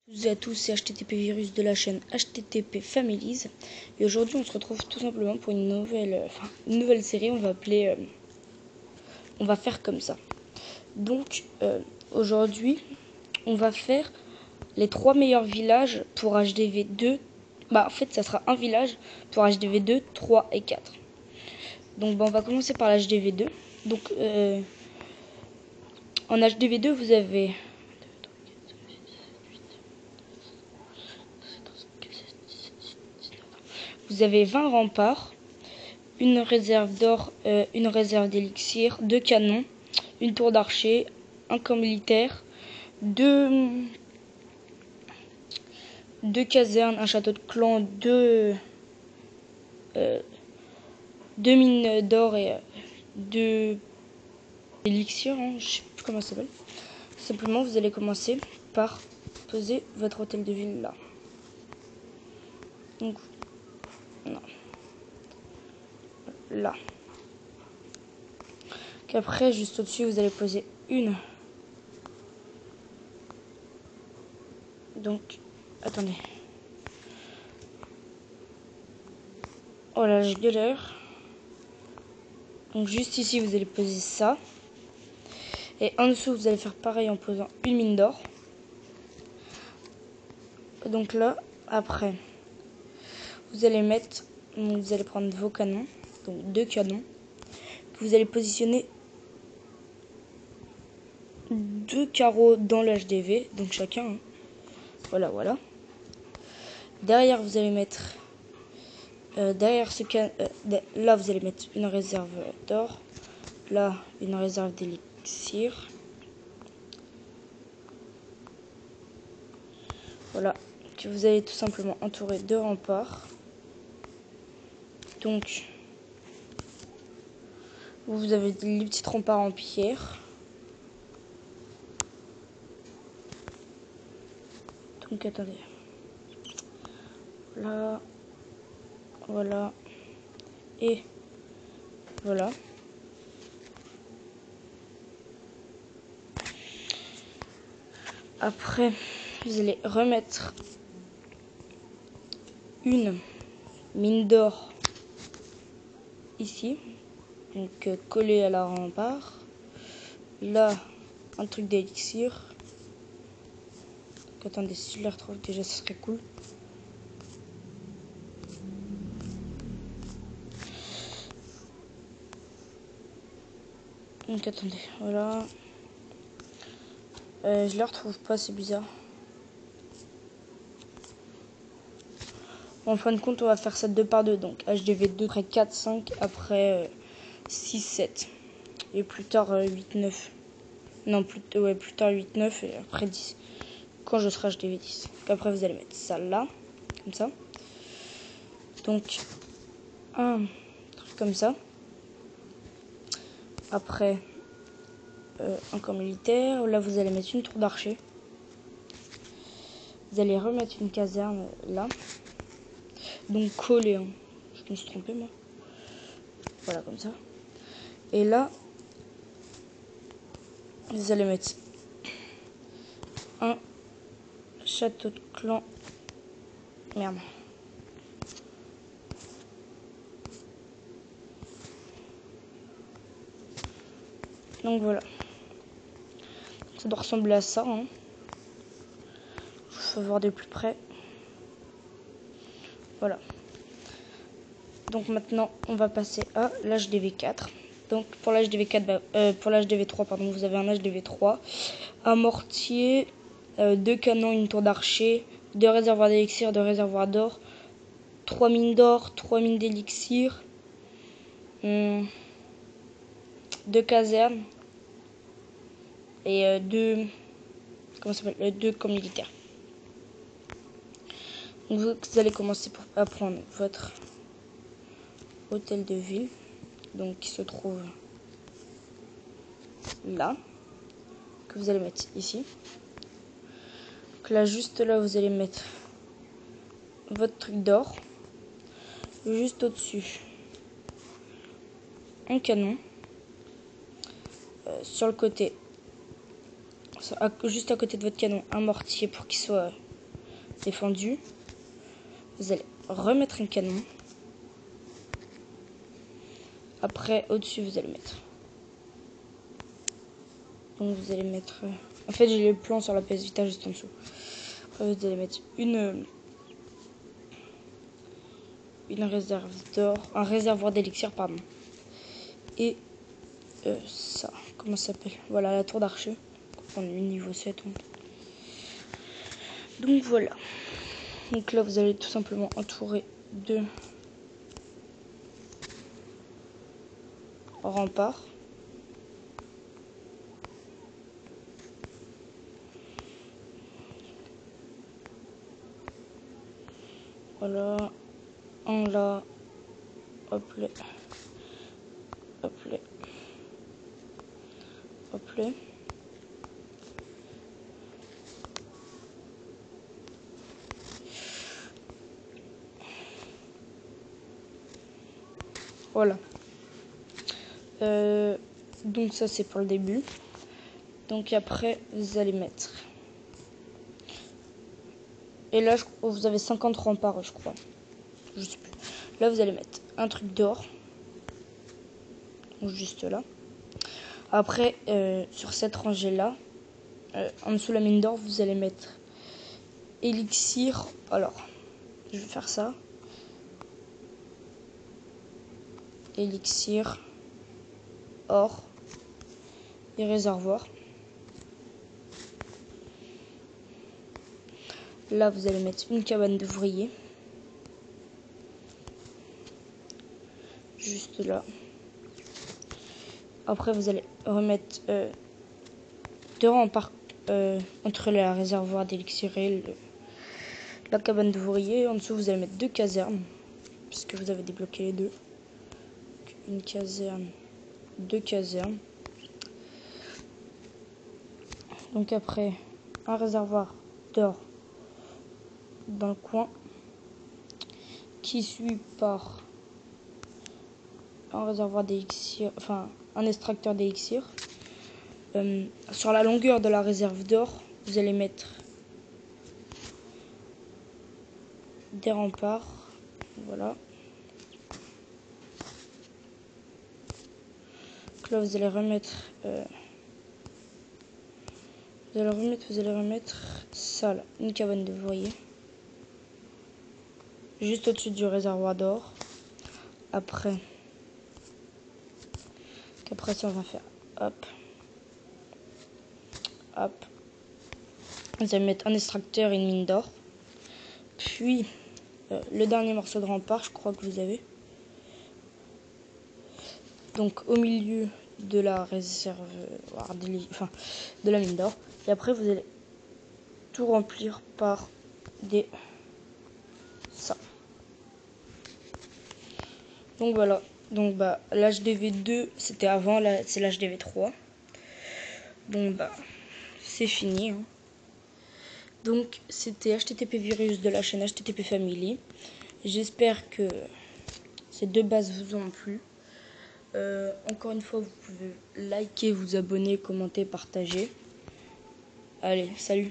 Bonjour à tous, c'est HTTP Virus de la chaîne HTTP Families et aujourd'hui on se retrouve tout simplement pour une nouvelle série. On va faire comme ça. Donc aujourd'hui on va faire les 3 meilleurs villages pour HDV2. En fait ça sera un village pour HDV2, 3 et 4. Donc on va commencer par l'HDV2. Donc en HDV2 vous avez Vous avez 20 remparts, une réserve d'or, une réserve d'élixir, 2 canons, une tour d'archer, un camp militaire, deux casernes, un château de clan, deux mines d'or et 2 élixirs, je sais plus comment ça s'appelle. Simplement vous allez commencer par poser votre hôtel de ville là. Donc non. Là. Qu'après, juste au-dessus, vous allez poser une. Donc, attendez. Oh là, je galère. Donc, juste ici, vous allez poser ça. Et en dessous, vous allez faire pareil en posant une mine d'or. Donc là, après, vous allez prendre vos canons. Donc, 2 canons. Vous allez positionner 2 carreaux dans l'HDV. Donc, chacun. Hein. Voilà. Derrière, vous allez mettre... là, vous allez mettre une réserve d'or. Là, une réserve d'élixir. Voilà. Que vous allez tout simplement entourer 2 remparts. Donc, vous avez les petits remparts en pierre. Donc, attendez. Là. Voilà. Et voilà. Après, vous allez remettre une mine d'or ici. Donc, collée à la rempart. Là, un truc d'élixir. Attendez, si je la retrouve déjà, ce serait cool. Donc, attendez, voilà. Je la retrouve pas, c'est bizarre. En fin de compte, on va faire ça 2 par 2. Donc, HDV2, après 4, 5, après 6, 7. Et plus tard 8, 9. Non, plus tard 8, 9 et après 10. Quand je serai HDV 10. Donc après, vous allez mettre ça là, comme ça. Donc, un truc comme ça. Après, un camp militaire. Là, vous allez mettre une tour d'archer. Vous allez remettre une caserne là. Donc, coller. Hein. Je me suis trompé, moi. Voilà, comme ça. Et là, vous allez mettre un château de clan. Merde. Donc voilà. Ça doit ressembler à ça. Hein. Je vais voir de plus près. Voilà. Donc maintenant, on va passer à l'HDV4. Donc pour l'HDV4, pour l'HDV3, pardon, vous avez un HDV3, un mortier, 2 canons, une tour d'archer, 2 réservoirs d'élixir, 2 réservoirs d'or, 3 mines d'or, 3 mines d'élixir, 2 casernes et 2 camps militaires. Donc vous allez commencer à prendre votre hôtel de ville, donc qui se trouve là, que vous allez mettre ici. Donc là, juste là, vous allez mettre votre truc d'or. Juste au-dessus, un canon. Sur le côté, juste à côté de votre canon, un mortier pour qu'il soit défendu. Vous allez remettre un canon. Après, au-dessus, vous allez mettre. Donc, vous allez mettre. En fait, j'ai le plan sur la pièce Vita juste en dessous. Après, vous allez mettre une réserve d'or, un réservoir d'élixir, pardon. Et ça, comment ça s'appelle? Voilà, la tour d'archer. On est niveau 7. Hein. Donc voilà. Donc là, vous allez tout simplement entourer de remparts. Voilà. Un là. Hop là. Hop là. Hop là. Voilà. Donc ça c'est pour le début. Donc après vous allez mettre. Et là vous avez 50 remparts je crois. Je sais plus. Là vous allez mettre un truc d'or. Juste là. Après sur cette rangée là. En dessous de la mine d'or vous allez mettre élixir. Alors je vais faire ça. Élixir. Or. Et réservoir. Là, vous allez mettre une cabane d'ouvriers. Juste là. Après, vous allez remettre deux remparts entre le réservoir d'élixir et la cabane d'ouvriers. En dessous, vous allez mettre deux casernes. Puisque vous avez débloqué les deux. Une caserne, deux casernes. Donc après, un réservoir d'or dans le coin, qui suit par un réservoir d'élixir, enfin un extracteur d'élixir. Sur la longueur de la réserve d'or, vous allez mettre des remparts, voilà. Donc là vous allez remettre, vous allez remettre ça là, une cabane d'ouvriers. Juste au-dessus du réservoir d'or. Après ça on va faire hop. Hop. Vous allez mettre un extracteur et une mine d'or. Puis le dernier morceau de rempart, je crois que vous avez. Donc au milieu de la réserve, enfin de la mine d'or. Et après vous allez tout remplir par des ça. Donc voilà. Donc bah l'HDV2 c'était avant, là c'est l'HDV3. Bon bah c'est fini. Hein. Donc c'était HTTP Virus de la chaîne HTTP Family. J'espère que ces deux bases vous ont plu. Encore une fois, vous pouvez liker, vous abonner, commenter, partager. Allez, salut!